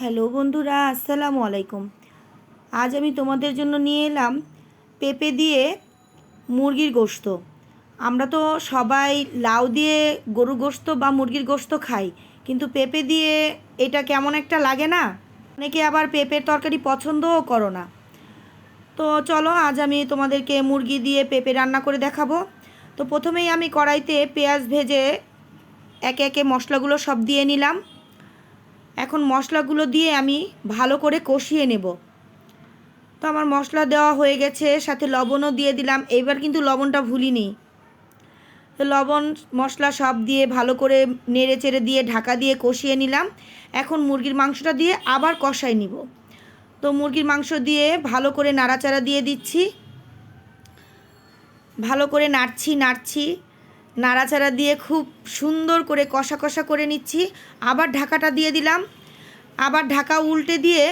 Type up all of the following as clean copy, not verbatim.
Hello বন্ধুরা, আসসালামু আলাইকুম। আজ আমি তোমাদের জন্য নিয়ে এলাম পেঁপে দিয়ে মুরগির গোশত। আমরা তো সবাই লাউ দিয়ে গরুর গোশত বা মুরগির গোশত খাই, কিন্তু পেঁপে দিয়ে এটা কেমন একটা লাগে না? অনেকে আবার পেঁপের তরকারি পছন্দও করো না। তো চলো, আজ আমি তোমাদেরকে মুরগি দিয়ে পেঁপে রান্না করে দেখাবো। তো প্রথমেই আমি কড়াইতে পেঁয়াজ ভেজে একে একে মশলাগুলো সব দিয়ে নিলাম। এখন মশলাগুলো দিয়ে আমি ভালো করে কষিয়ে নেব। তো আমার মশলা দেওয়া হয়ে গেছে, সাথে লবণও দিয়ে দিলাম। এইবার কিন্তু লবণটা ভুলিনি। তো লবণ মশলা সব দিয়ে ভালো করে নেড়ে চেড়ে দিয়ে ঢাকা দিয়ে কষিয়ে নিলাম। এখন মুরগির মাংসটা দিয়ে আবার কষাই নিব। তো মুরগির মাংস দিয়ে ভালো করে নাড়াচাড়া দিয়ে দিচ্ছি, ভালো করে নাড়ছি নাড়াচাড়া দিয়ে খুব সুন্দর করে কষা কষা করে নিচ্ছি। আবার ঢাকাটা দিয়ে দিলাম, আবার ঢাকা উল্টে দিয়ে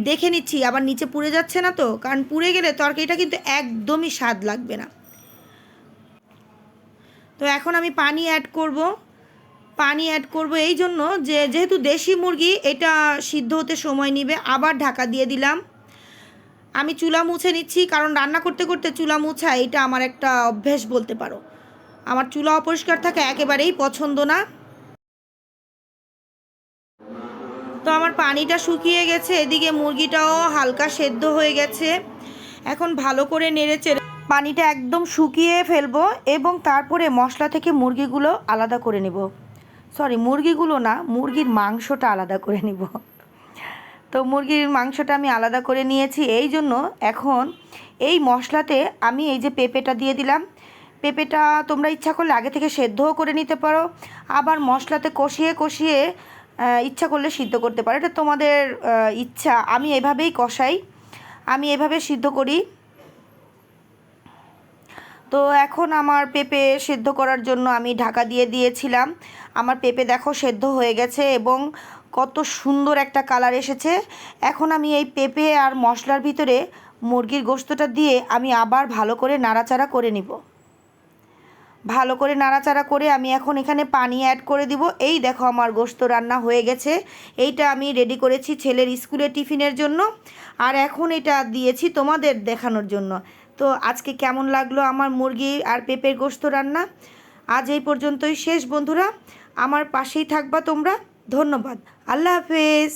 দেখে নিচ্ছি আবার নিচে পুড়ে যাচ্ছে না তো, কারণ পুড়ে গেলে তরকারিটা কিন্তু একদমই স্বাদ লাগবে না। তো এখন আমি পানি অ্যাড করব এই জন্য যে যেহেতু দেশি মুরগি, এটা সিদ্ধ হতে সময় নেবে। আবার ঢাকা দিয়ে দিলাম। আমি চুলা মুছে নিচ্ছি, কারণ রান্না করতে করতে চুলা মুছা এটা আমার একটা অভ্যেস বলতে পারো। আমার চুলা অপরিষ্কার থাকা একেবারেই পছন্দ না। তো আমার পানিটা শুকিয়ে গেছে, এদিকে মুরগিটাও হালকা সেদ্ধ হয়ে গেছে। এখন ভালো করে নেড়েচেড়ে পানিটা একদম শুকিয়ে ফেলবো এবং তারপরে মশলা থেকে মুরগিগুলো আলাদা করে নেব। মুরগিগুলো না, মুরগির মাংসটা আলাদা করে নিব। তো মুরগির মাংসটা আমি আলাদা করে নিয়েছি। এই জন্য এখন এই মশলাতে আমি এই যে পেঁপেটা দিয়ে দিলাম। পেঁপেটা তোমরা ইচ্ছা করলে আগে থেকে সেদ্ধও করে নিতে পারো, আবার মশলাতে কষিয়ে কষিয়ে ইচ্ছা করলে সিদ্ধ করতে পারো। এটা তোমাদের ইচ্ছা। আমি এভাবেই কষাই, আমি এভাবে সিদ্ধ করি। তো এখন আমার পেঁপে সেদ্ধ করার জন্য আমি ঢাকা দিয়ে দিয়েছিলাম। আমার পেঁপে দেখো সেদ্ধ হয়ে গেছে এবং কত সুন্দর একটা কালার এসেছে। এখন আমি এই পেঁপে আর মশলার ভিতরে মুরগির গোশতটা দিয়ে আমি আবার ভালো করে নাড়াচাড়া করে নিব। ভালো করে নাড়াচাড়া করে আমি এখন এখানে পানি অ্যাড করে দিব। এই দেখো আমার গোশত রান্না হয়ে গেছে। এইটা আমি রেডি করেছি ছেলের স্কুলের টিফিনের জন্য, আর এখন এটা দিয়েছি তোমাদের দেখানোর জন্য। তো আজকে কেমন লাগলো আমার মুরগি আর পেঁপের গোশত রান্না? আজ এই পর্যন্তই শেষ বন্ধুরা। আমার পাশেই থাকবা তোমরা। ধন্যবাদ। আল্লাহ হাফেজ।